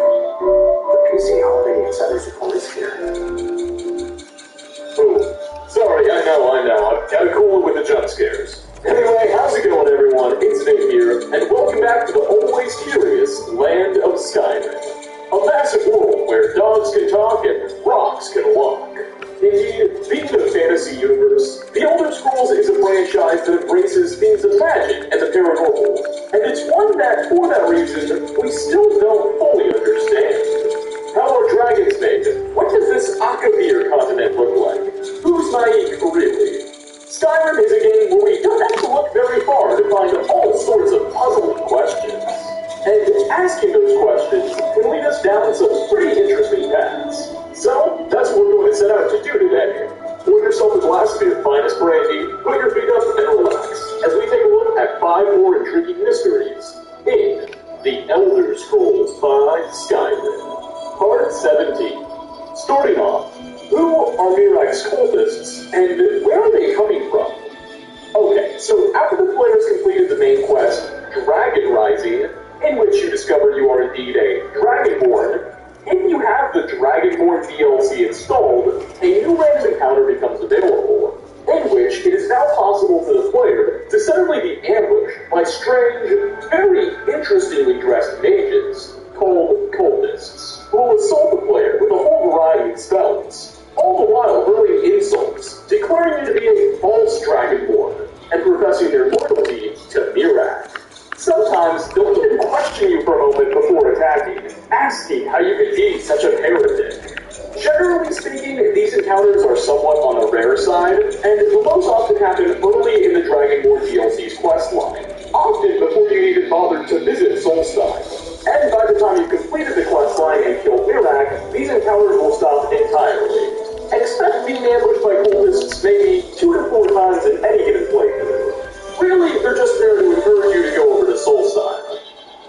The PC Holiday Insider's report is here. Oh, sorry, I know. I've got to cool it with the jump scares. Anyway, how's it going, everyone? It's Nick here, and welcome back to the always curious land of Skyrim. A massive world where dogs can talk and rocks can walk. Indeed, being a fantasy universe, The Elder Scrolls is a franchise that embraces themes of magic and the paranormal, and it's one that, for that reason, we still don't fully understand. How are dragons made? What does this Akavir continent look like? Who's naive, really? Skyrim is a game where we don't have to look very far to find all sorts of puzzling questions. And asking those questions can lead us down some pretty interesting paths. So, that's what we're going to set out to do today. Pour yourself a glass of your finest brandy, put your feet up, and relax, as we take a look at 5 more intriguing mysteries in The Elder Scrolls by Skyrim. Part 17. Starting off, who are Mirak's cultists, and where are they coming from? Okay, so after the players completed the main quest, Dragon Rising, in which you discover you are indeed a Dragonborn, if you have the Dragonborn DLC installed, a new random encounter becomes available, in which it is now possible for the player to suddenly be ambushed by strange, very interestingly dressed mages, called cultists, who will assault the player with a whole variety of spells, all the while hurling insults, declaring you to be a false Dragonborn, and professing their loyalty to Mirak. Sometimes they'll even question you for a moment before attacking, asking how you could be such a heretic. Generally speaking, these encounters are somewhat on the rare side, and the most often happen early in the Dragonborn DLC's questline, often before you even bothered to visit Solstheim. And by the time you've completed the questline and killed Mirak, these encounters will stop entirely. Expect being ambushed by cultists maybe 2 to 4 times in any given playthrough. Really, they're just there to encourage you to go over to Solstheim.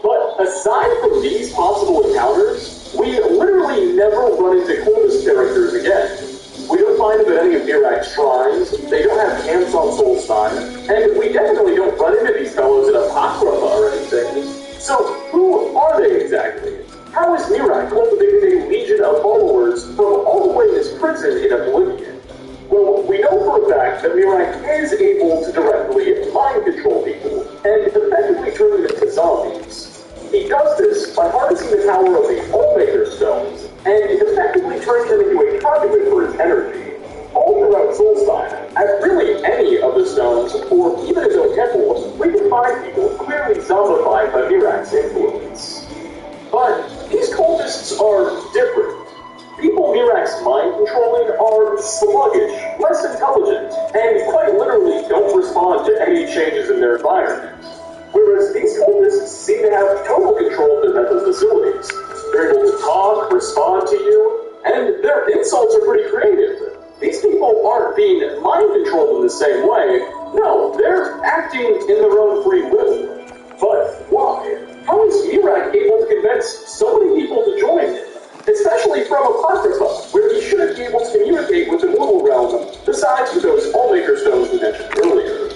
But aside from these possible encounters, we literally never run into cultist characters again. We don't find them at any of Mirak's shrines, they don't have camps on Solstheim, and we definitely don't run into these fellows in Apocrypha or anything. So, who are they exactly? How is Mirak cultivated a legion of followers from all the way in his prison in Oblivion? Well, we know for a fact that Mirak is able to directly mind control people and effectively turn them into zombies. He does this by harnessing the power of the Allmaker stones and effectively turning them into a conduit for his energy. All throughout Solstheim, at really any of the stones, or even his own temple, we can find people clearly zombified by Mirak's influence. But these cultists are different. People Mirak's mind controlling are sluggish, less intelligent, and quite literally don't respond to any changes in their environment. Whereas these cultists seem to have total control of their mental facilities. They're able to talk, respond to you, and their insults are pretty creative. These people aren't being mind controlled in the same way. No, they're acting in their own free will. But why? How is Mirak able to convince so many people to join him? Especially from Apocrypha, where he should be able to communicate with the mortal realm, besides with those Allmaker stones we mentioned earlier.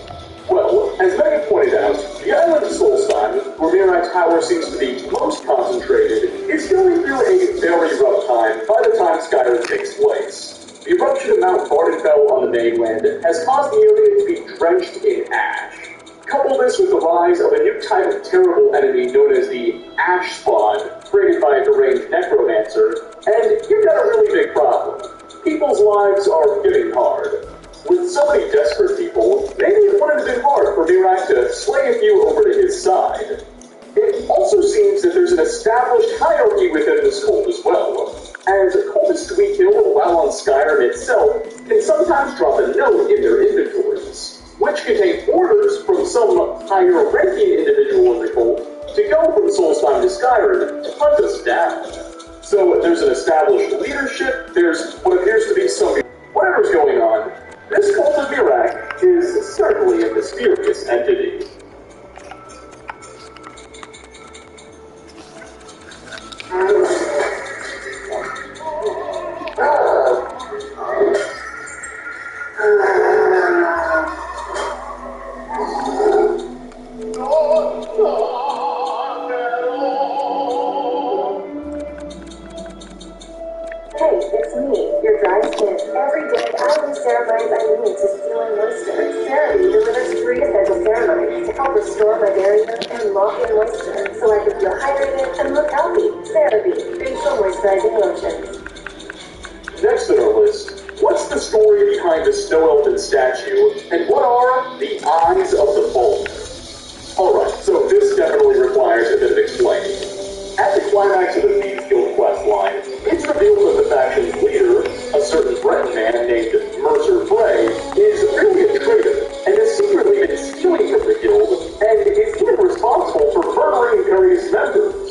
Well, as many pointed out, the island of Solstheim, where Mirak's power seems to be most concentrated, is going through a very rough time by the time Skyrim takes place. The eruption of Mount Vardenfell on the mainland has caused the area to be drenched in ash. Couple this with the rise of a new type of terrible enemy known as the Ash Spawn, created by a deranged necromancer, and you've got a really big problem. People's lives are getting hard. With so many desperate people, maybe it wouldn't have been hard for Mirak to slay a few over to his side. It also seems that there's an established hierarchy within this cult as well, as cultists we kill while on Skyrim itself can sometimes drop a note in their inventories, which contain orders from some higher-ranking individual in the cult to go from Solstheim to Skyrim to hunt us down. So there's an established leadership, there's what appears to be some... Whatever's going on, this cult of Mirak is certainly a mysterious entity. it's me, your dry skin. Every day, I use ceramides I need to seal and moisture. CeraVe delivers 3 essential ceramides to help restore my barrier and lock in moisture so I can feel hydrated and look healthy. CeraVe Facial Moisturizing Lotion. Next on our list, what's the story behind the snow elf statue, and what are the eyes of the Falmer? Alright, so this definitely requires a bit of explaining. At the climax of the Thieves Guild quest line, it's revealed that the faction's leader, a certain Breton man named Mercer Frey, is really a traitor, and has secretly been stealing from the guild, and is even responsible for murdering various members.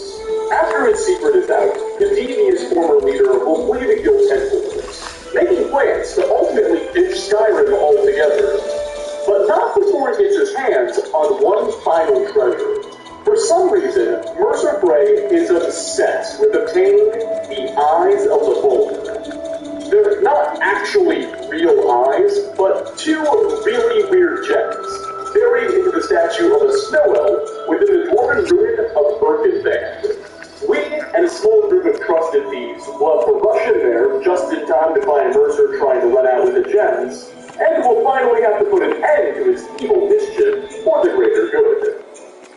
After his secret is out, the devious former leader will flee the guild's headquarters, making plans to ultimately ditch Skyrim altogether. But not before he gets his hands on one final treasure. For some reason, Mercer Frey is obsessed with obtaining the eyes of the Falmer. They're not actually real eyes, but 2 really weird gems, buried into the statue of a snow elf within the dwarven ruin of Birkenband. We and a small group of trusted thieves will have to rush in there just in time to find Mercer trying to run out with the gems, and will finally have to put an end to his evil mischief for the greater good.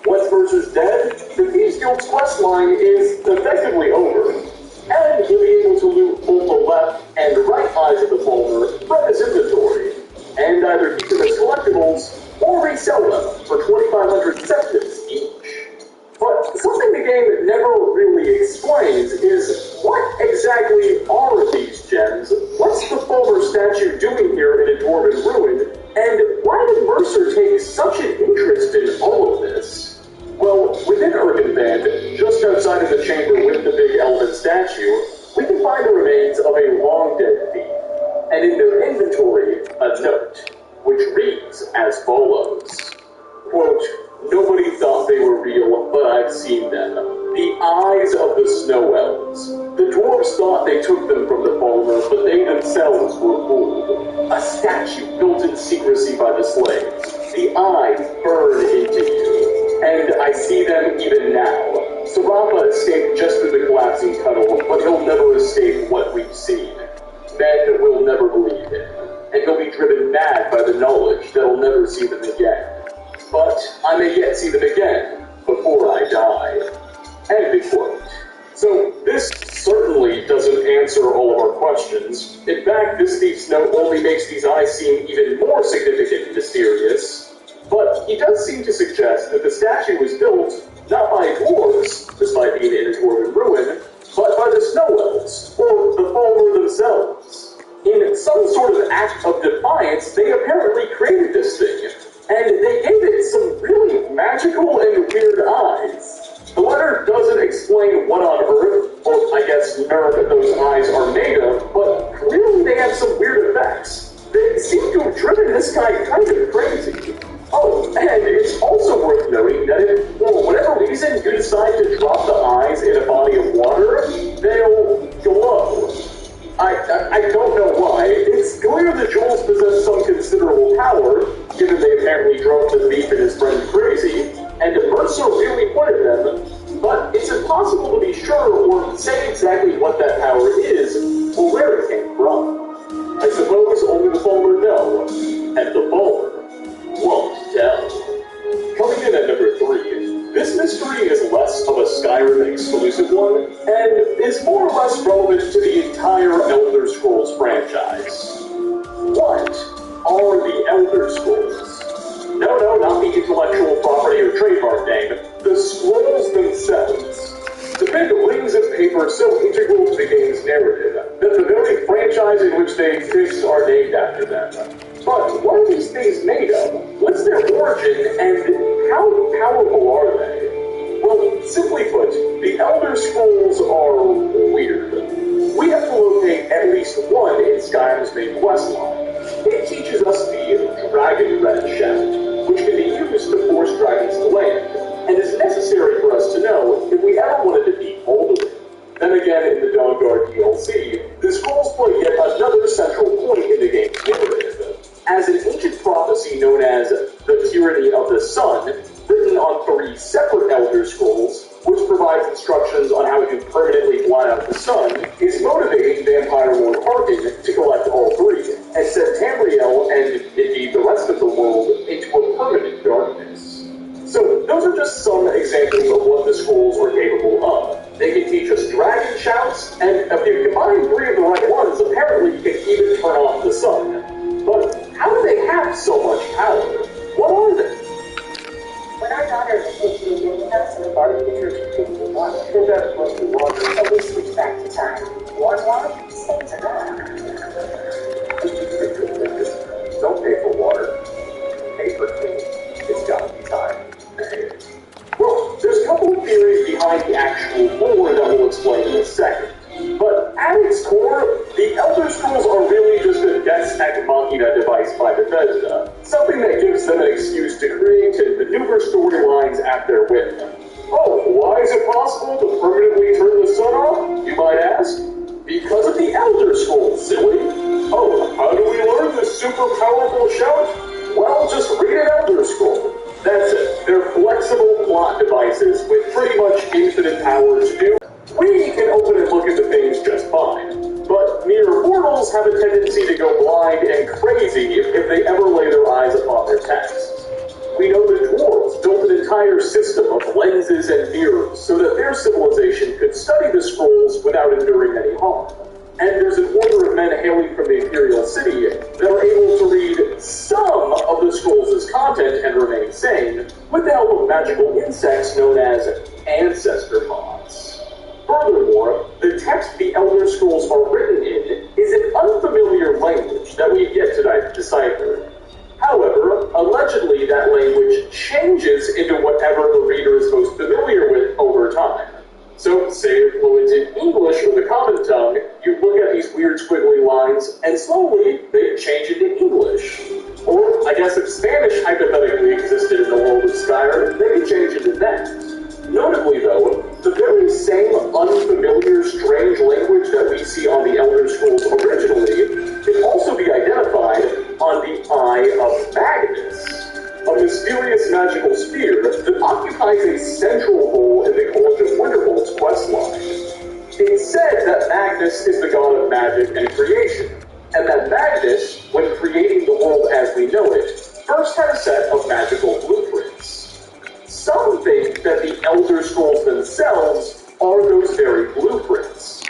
Once Mercer's dead, the Thieves Guild's quest line is effectively over, and he'll be able to loot both the left and right eyes of the Falmer from his inventory, and either keep them as collectibles or resell them for 2,500 seconds each. But something the game never really explains is what exactly are these gems? What's the Falmer statue doing here in a dwarven ruin? And why did Mercer take such an interest in all of this? Well, within Birkenband, just outside of the chamber with the big elven statue, we can find the remains of a long-dead thief, and in their inventory, a note, which reads as follows. Quote, "Nobody thought they were real, but I've seen them. The eyes of the snow elves. The dwarves thought they took them from the Falmer, but they themselves were fooled. A statue built in secrecy by the slaves. The eyes burn into you. And I see them even now. Sarapa escaped just through the collapsing tunnel, but he'll never escape what we've seen. Men will never believe him, and he'll be driven mad by the knowledge that I'll never see them again. But I may yet see them again before I die." End of quote. So this certainly doesn't answer all of our questions. In fact, this thief's note only makes these eyes seem even more significant and mysterious. But he does seem to suggest that the statue was built not by dwarves, despite being in a dwarven ruin, but by the snow elves, or the Falmer themselves. In some sort of act of defiance, they apparently created this thing, and they gave it some really magical and weird eyes. The letter doesn't explain what on earth, or I guess nerve, those eyes are made of, but clearly they have some weird effects. They seem to have driven this guy kind of crazy. Oh, and it's also worth noting that if, for whatever reason, you decide to drop the eyes in a body of water, they'll glow. I don't know why. It's clear the jewels possess some considerable power, given they apparently drove the thief and his friend crazy, and Mercer really wanted them, but it's impossible to be sure or say exactly what that power is, or where it came from. I suppose only the Falmer know, and the Falmer won't tell. Coming in at number 3, this mystery is less of a Skyrim exclusive one, and is more or less relevant to the entire Elder Scrolls franchise. What are the Elder Scrolls? No, not the intellectual property or trademark name, the scrolls themselves. The big rings of paper so integral to the game's narrative that the very franchise in which they exist are named after them. But what are these things made of? What's their origin, and how powerful are they? Well, simply put, the Elder Scrolls are weird. We have to locate at least one in Skyrim's main questline. It teaches us the Dragon Red Shaft, which can be used to force dragons to land, and is necessary for us to know if we ever wanted to beat Alduin. Then again, in the Dawnguard DLC, the scrolls play yet another central point in the game's narrative. As an ancient prophecy known as the Tyranny of the Sun, written on 3 separate Elder Scrolls, which provides instructions on how to permanently blot out about the sun is motivating Vampire Lord Harkin to collect all three, and set Tamriel and indeed the rest of the world into a permanent darkness. So those are just some examples of what the scrolls are capable of. They can teach us dragon shouts, and if you combine three of the right ones, apparently you can even turn off the sun. But how do they have so much power? What are they? When our daughter came to live with us and we borrowed the church in 51, the was the water, so we switched back to time. Warm water? Saints are not. Don't pay for water. Pay for clean. It's gotta be time. Well, there's a couple of theories behind the actual lore that we'll explain in a second. But at its core, the Elder Scrolls are really just a Deus Ex Machina device by Bethesda, something that gives them an excuse to create and maneuver storylines at their whim. Oh, why is it possible to permanently turn the sun off, you might ask? Because of the Elder Scrolls, silly. Oh, how do we learn this super powerful shout? Well, just read an Elder Scroll. That's it. They're flexible plot devices with pretty much infinite power to do. We can open and look into things just fine, but mere mortals have a tendency to go blind and crazy if they ever lay their eyes upon their texts. We know the dwarves built an entire system of lenses and mirrors so that their civilization could study the scrolls without enduring any harm. And there's an order of men hailing from the Imperial City that are able to read some of the scrolls' content and remain sane with the help of magical insects known as ancestor moths. Furthermore, the text the Elder Scrolls are written in is an unfamiliar language that we've yet to decipher. However, allegedly that language changes into whatever the reader is most familiar with over time. So, say you're fluent in English or the common tongue, you look at these weird squiggly lines, and slowly they change into English. Or, I guess if Spanish hypothetically existed in the world of Skyrim, they could change into that. Notably, though, the very same unfamiliar, strange language that we see on the Elder Scrolls originally can also be identified on the Eye of Magnus, a mysterious magical sphere that occupies a central role in the College of Winterhold's questline. It's said that Magnus is the god of magic and creation, and that Magnus, when creating the world as we know it, first had a set of magical blueprints. Some think that the Elder Scrolls themselves are those very blueprints.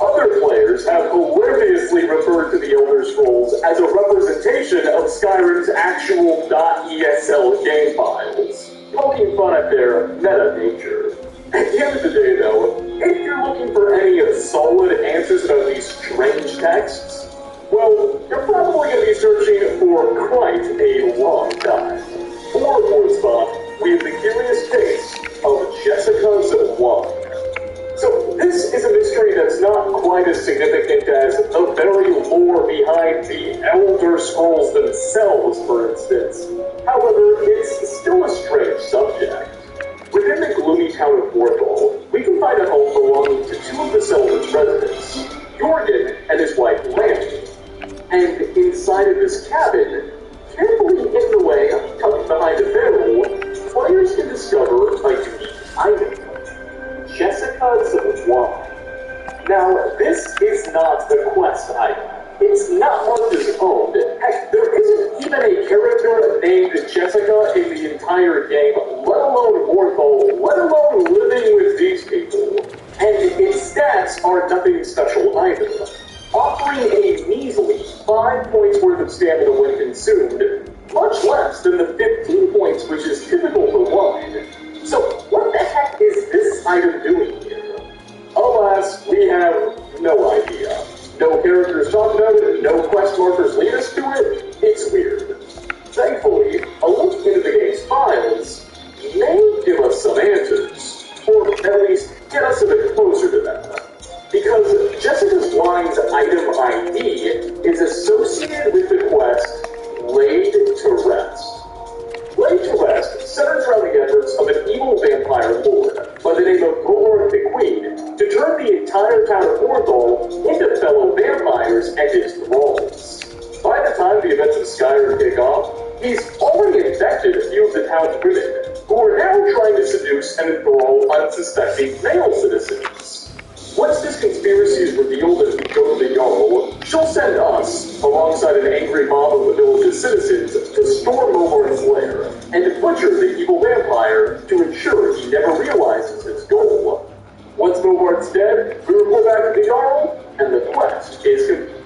Other players have hilariously referred to the Elder Scrolls as a representation of Skyrim's actual .esl game files, poking fun at their meta nature. At the end of the day, though, if you're looking for any solid answers about these strange texts, well, you're probably going to be searching for quite a long time. For fourth spot, we have the curious case of Jessica's wand. So this is a mystery that's not quite as significant as the very lore behind the Elder Scrolls themselves, for instance. However, it's still a strange subject. Within the gloomy town of Morthal, we can find a home belonging to two of the settlement's residents, Jorgen and his wife Lanny. And inside of this cabin, carefully hidden away, tucked behind a barrel, players can discover a unique item. Jessica's wand. Now, this is not the quest item. It's not marked as owned. Heck, there isn't even a character named Jessica in the entire game, let alone Morthal, let alone living with these people. And its stats are nothing special either, offering a measly 5 points worth of stamina when consumed, much less than the 15 points which is typical for wine. So, what the heck is this item doing here? Alas, we have no idea. No characters talk about it, no quest markers lead us to it. It's weird. Thankfully, a look into the game's files may give us some answers, or at least get us a bit closer to them. Because Jessica's wand's item ID is associated with the quest Laid to Rest. Laid to Rest centers around the efforts of an evil vampire lord by the name of Golorth the Queen to turn the entire town of Morthal into fellow vampires and his thralls. By the time the events of Skyrim kick off, he's already infected a few of the town's women, who are now trying to seduce and enthrall unsuspecting male citizens. What's disconcerting conspiracy is revealed and we go to the Jarl, she'll send us, alongside an angry mob of the village's citizens, to storm Momart's lair and to butcher the evil vampire to ensure he never realizes his goal. Once Momart's dead, we report back to the Jarl, and the quest is complete.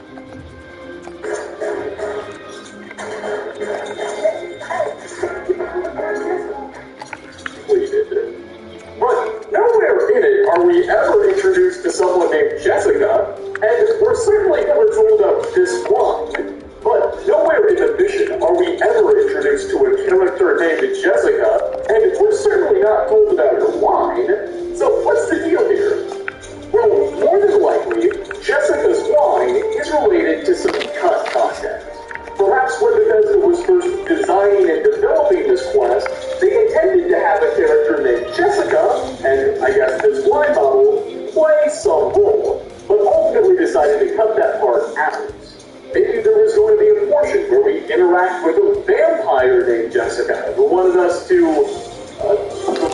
But nowhere in it are we ever introduced to someone named Jessica, and we're certainly never told of this wine. But nowhere in the mission are we ever introduced to a character named Jessica, and we're certainly not told about her wine. So what's the deal here? Well, more than likely, Jessica's wine is related to some cut content. Perhaps when Bethesda was first designing and developing this quest, they intended to have a character named Jessica, and I guess this wine bottle, play some role, but ultimately decided to cut that part out. Maybe there was going to be a portion where we interact with a vampire named Jessica who wanted us to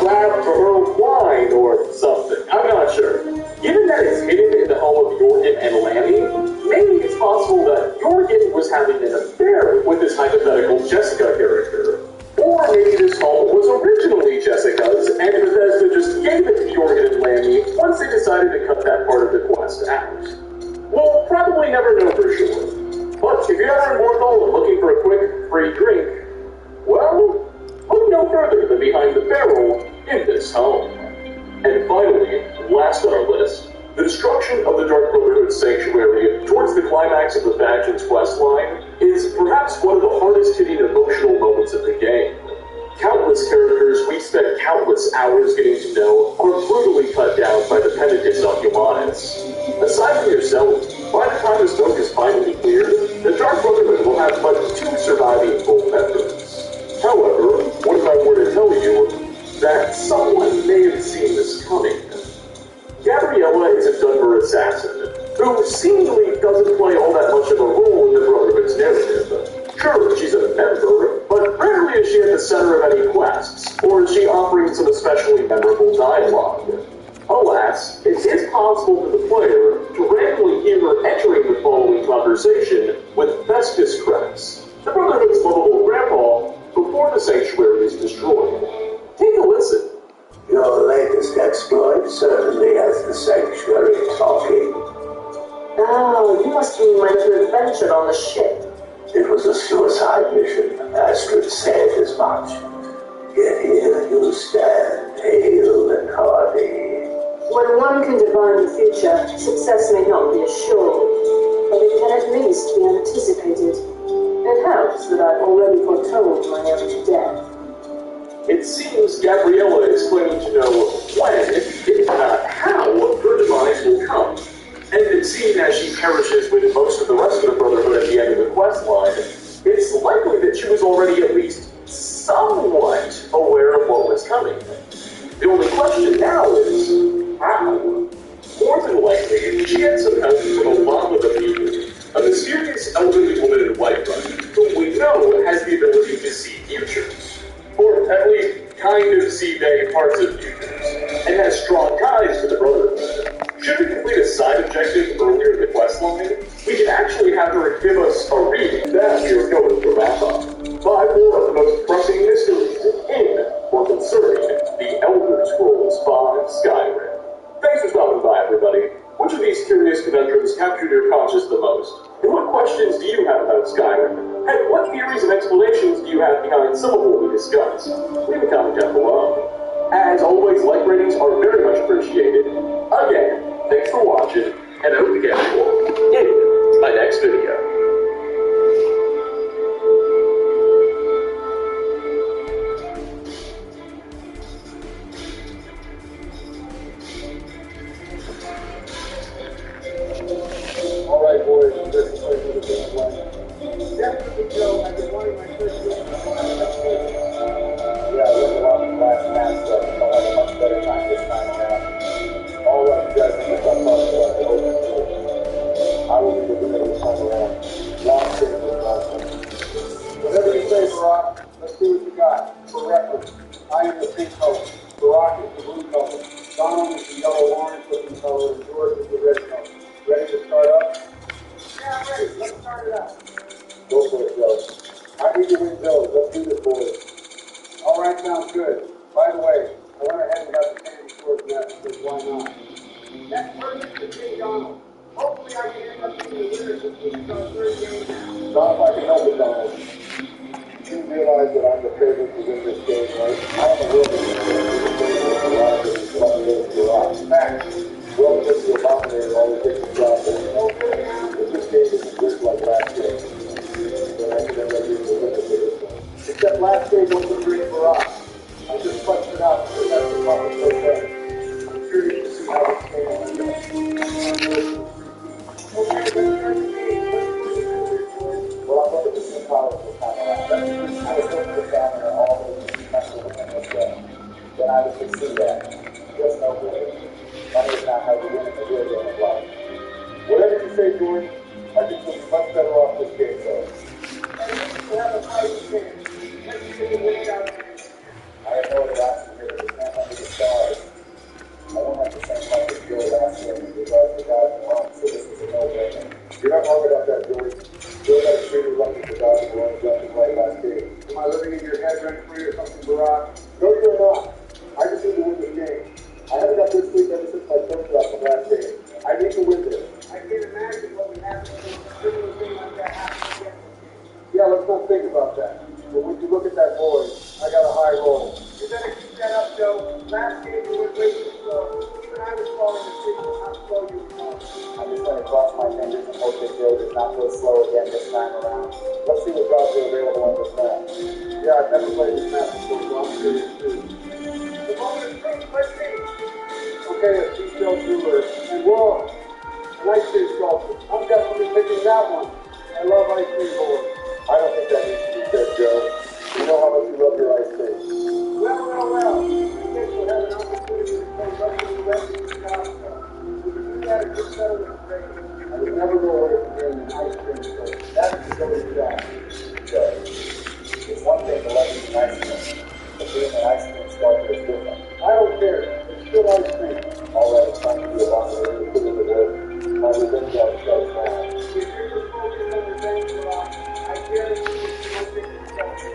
grab her wine or something. I'm not sure. Given that it's hidden in the home of Jorgen and Lammy, maybe it's possible that Jorgen was having an affair with this hypothetical Jessica character. Or maybe this home was originally Jessica's, and Bethesda just gave it to Jorgen and Lammy once they decided to cut that part of the quest out. We'll probably never know for sure. But if you're ever immortal and looking for a quick, free drink, well, look no further than behind the barrel in this home. And finally, last on our list, the destruction of the Dark Brotherhood Sanctuary towards the climax of the Faction's questline is perhaps one of the hardest-hitting emotional moments of the game. Countless characters we spent countless hours getting to know are brutally cut down by the Penitents of Humanus. Aside from yourself, by the time the smoke is finally cleared, the Dark Brotherhood will have but 2 surviving full members. However, what if I were to tell you that someone may have seen this coming? Gabriella is a Dunmer assassin, who seemingly doesn't play all that much of a role in the Brotherhood's narrative. Sure, she's a member, but rarely is she at the center of any quests, or is she offering some especially memorable dialogue. Alas, it is possible for the player to randomly hear her entering the following conversation with Festus Krex, the Brotherhood's lovable grandpa, before the Sanctuary is destroyed. Take a listen. Your latest exploit certainly has the Sanctuary talking. Oh, you must mean went to adventure on the ship. It was a suicide mission. Astrid said as much. Yet here you stand, hale and hardy. When one can divine the future, success may not be assured, but it can at least be anticipated. It helps that I've already foretold my own death. It seems Gabriella is claiming to know when, if not how, her demise will come. And seeing as she perishes with most of the rest of the Brotherhood at the end of the quest line, it's likely that she was already at least somewhat aware of what was coming. The only question now is, how? More than likely, she had some help from a lot of the people, a mysterious elderly woman in Whiterun, whom we know has the ability to see futures. Or at least kind of see vague parts of futures, and has strong ties to the Brotherhood. Should we complete a side objective earlier in the quest line, we can actually have her give us a reading that we are going to wrap up. 5 more of the most pressing mysteries in or concerning the Elder Scrolls V Skyrim. Thanks for stopping by, everybody. Which of these curious conundrums captured your conscience the most? And what questions do you have about Skyrim? And what theories and explanations do you have behind some of what we discussed? Leave a comment down below. As always, like ratings are very much appreciated. Again, thanks for watching, and I hope to catch you all in my next video. Alright, boys, this is for the big one. Definitely, Joe, I've been wanting my first week to come on. Yeah, I learned a lot from last match, so I think I'll have a much better time this time around. All right, you guys, I think I'll talk about the I can end up being the winner since this is our third game now. Not if I can help it, Donald. You realize that I'm the favorite to win this game, right? I am a real fact. Well, because the Abominator always takes the job. But this game isn't just like last game. So I think I'm going to be the winner for this one. Except last game wasn't great for us. I just punched it out because that's the proper process. I'm curious to see how this game is going. Okay, let's start the game. Well, I'm going to the team college this time around. Let's just kind of go to the family and all those people within this game. Then I would succeed at. Just no good. Money is not how you win in the real game of life. Whatever you say, George, I think we'll be much better off this game, though. We'll have a fighting game. Let's see if we win out. I have no other option here. We can't under the stars. I won't have the same luck as Joe last year with regards to guys and runs, so this is a no-brainer. You're not wrong about that, George. Joe got extremely lucky for guys and runs left and right last game. Am I living in your head rent-free or something, Barack? No, you're not. I just need to win this game. I haven't got this week ever since my first shot from last game. I need to win this. I can't imagine what would happen if a similar thing like that happened again. Yeah, let's not think about that. But when you look at that boy, I got a high roll. You better keep that up, Joe. Last game you were way too slow. Even I was falling asleep on how slow you were. I'm just going to cross my fingers and hope that Joe does not go slow again this time around. Let's see what jobs are available on this map. Yeah, I've never played this map before, so I'm curious too. The moment is true. Let's see. Okay, a C-Cell Jeweler. And whoa, an ice cream sculpture. I'm definitely picking that one. I love ice cream boards. I don't think that needs to be said, Joe. You know how much you love your ice cream. Well. I guess we'll have an opportunity to play rugby the rest of the job stuff. We can do that at just better than great. I would never go away from getting an ice cream store. That's the go to that. Joe, it's one thing to love eating ice cream, but being an ice cream sculptor is different. I don't care. It's still ice cream. All right, it's time to be a boxer. Put it to work. My revenge job starts now. If you're just focused on revenge, I guarantee you won't think it's going to.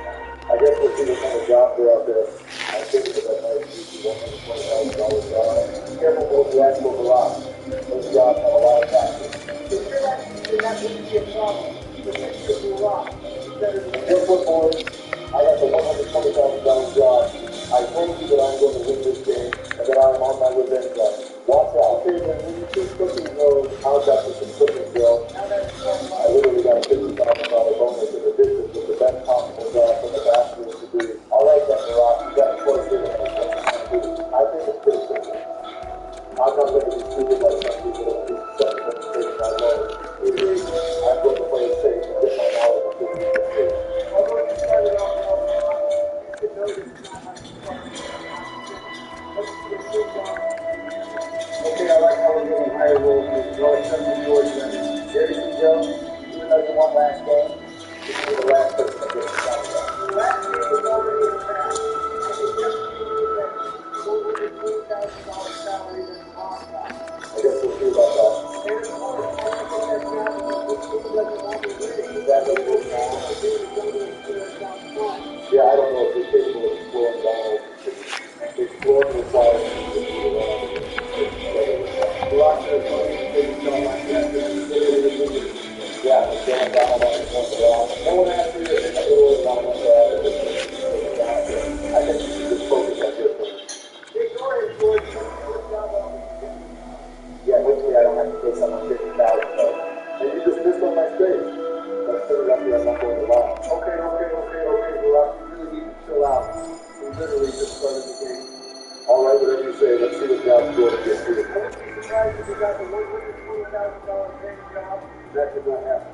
I guess we'll see what kind of jobs are out there. I think that I might be $120,000 job. Careful those who ask for a lot. Those jobs have a lot of taxes. If you're actually not going to be a problem, the picture of your rock is better than your football. I got the $120,000 job. I told you that I'm going to win this game and that I am on my revenge job. Watch out. Okay, when you keep cooking those, I'll got you some cooking, Bill. I literally got a $50,000 bonus in addition to the best possible job from the bachelor's degree. All right, then, Rock, you got a choice here. I think it's pretty simple. I'm not going to be stupid like some people that do such a mistake in my life. I'm going to play it safe and get my knowledge of this mistake. Although you started off well, you should know this is not my department. Let's see a good job. Okay, I like how we're getting higher rolls here. Go ahead and George then. There you go. Even though you won last game, you can be the last person to get the shot. Last game was already in the past. I can just see that $120,000 salary than Moscow. I guess we'll see about that. And of course, I think that job is a good doesn't want to win it. Is that what it is now? Yeah, I don't know if you're capable of exploring Donald. Exploring the side. Yeah, it's going down on the point of all. No one asked me to think of the word down on that. I think you should just focus on your thing. Yeah, hopefully I don't have to pay someone $50,000. And you just missed on my stage. That's pretty lucky I'm not going to lie. Okay, Barack. You really need to chill out. We literally just started the game. All right, whatever you say. Let's see what job's going to get through. I wouldn't be surprised if we got the $120,000 paying job. That could not happen.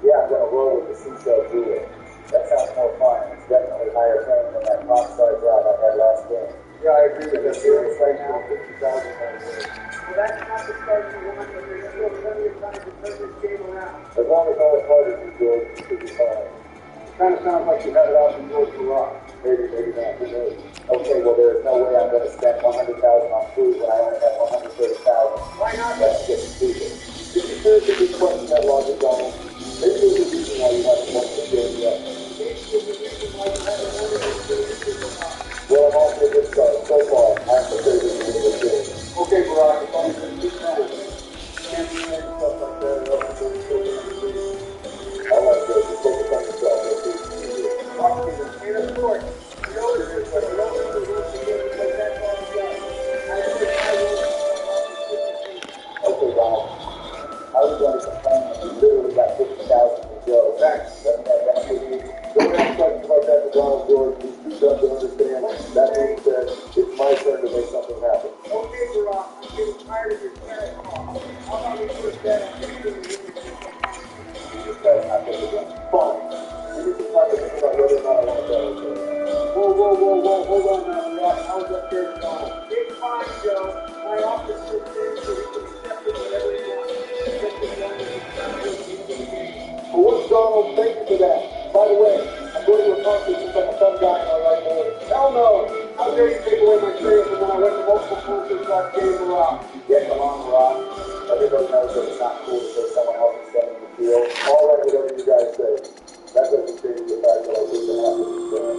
Yeah, I'm going to roll with the C-Cell Jeweler. That sounds more fun. It's definitely higher paying than that rock star job I had last game. Yeah, I agree with that. It's like now $50,000. Well, that's not the start you want, but there's still plenty of time to turn this game around. As long as all parties are good, you should be fine. It kind of sounds like you have it out in George Rock. Maybe not. Who knows? Okay, well, there's no way I'm going to spend $100,000 on food when I only have $130,000. Why not? That's just stupid. Did you seriously just question that logic, Donald? Maybe there's a reason why you haven't won the game yet. Maybe there's a reason why you haven't won the game. Well, I'm off to a good start. So far, I'm prepared to win this game. Okay, Barack, as long as you keep playing. Can't be saying stuff like that. thank you for that. By the way, I'm going to a concert since I'm a fun guy and I like more. Hell no! How dare you take away my trails and when I went to multiple concerts last game of rock? Yeah, come on, rock. Everybody knows that it's not cool to say someone else is standing in the field. All right, whatever you guys say. That doesn't change the fact that I believe in half of the fan.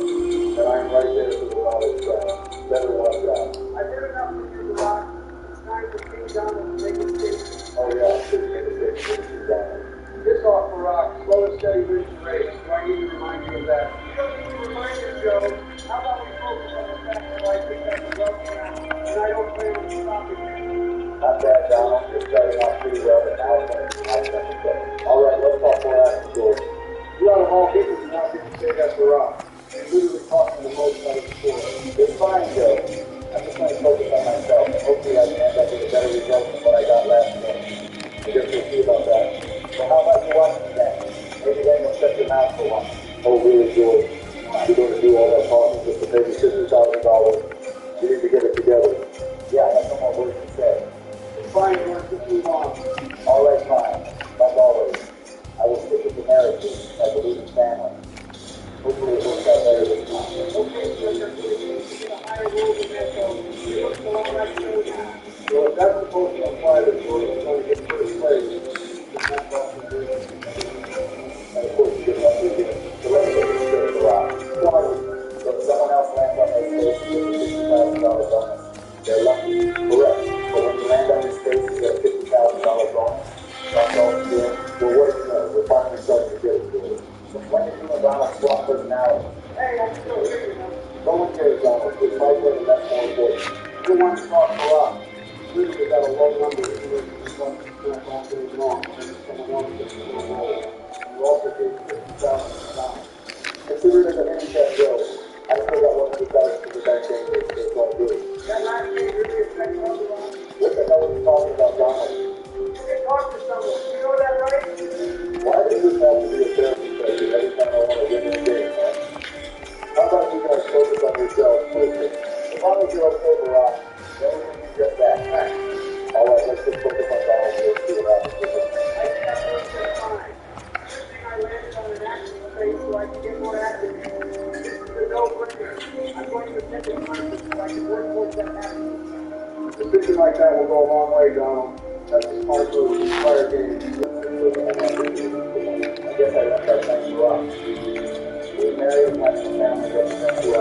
And I'm right there for the knowledge fan. Better watch out. I've heard enough from you, rock. It's time to King Donald and make a statement. Oh yeah, should make a statement for King Donald. This off for rock. Slow and steady wins the race. Do I need to remind you of that? You don't need to remind you, Joe. How about we focus on the fact that I think that's a rough round, and I don't plan on stopping you. Not bad, Donald. You're starting off pretty well, but now it's going to be nice. All right, let's talk more action, George. You out of all people do not get to say that for rock. You're literally talking the most out of the sport. It's fine, Joe. I'm just going to focus on myself, and hopefully I can end up with a better result than what I got last game. I guess we'll see about that. So how about you watching the game? Maybe then you'll shut your mouth for once. Oh, really, George? You're going to do all that talking just to pay me $50,000? You need to get it together. Yeah, I have no more words to say. It's fine, George. Just move on. All right, fine. Like always. I will stick with the marriage I believe in family. Hopefully it works out better this time. Okay, George, I'm going to get a higher role than that, though. You look so all right, so now. So if that's supposed to imply that George is going to get first place, then that's also good. And of course, you get one more game. So let's get this straight for rock. So if someone else lands on their face and gets a $50,000 bonus, they're lucky. Correct. But when you land on your face, you get a $50,000 bonus. That's all it's doing. Well, what do you know? We're finally starting to get it to it. So when did you and Donald swap personality? Hey, I'm still here, you know. No one cares, Donald. It's my turn, and that's more important. You want to talk for rock. Literally got a low number of years to run all day long. And then someone else gets a little more. You also gave $50,000 to Donald. Consider it as a handicap bill. I still got $100,000 for the bank anyway, so it's all good. That last game really affected all the wrong. What the hell are you talking about, Donald? You can talk to someone. You know that, right? Why does this have to be a therapy session every time I want to win in a game, man? How about you guys focus on yourselves first? As long as you're okay, Barack, then we can get that. Thanks. All right, let's just focus on Donald here and see what happens with him. I think that works just fine. Good thing I landed on an action space so I can get more active. This is a no-brainer. I'm going to attend a concert so I can work towards that happening. A decision like that will go a long way, Donald. That's a smart move. Fire game. I guess I left that thing to rock. Being married and having a family represents who I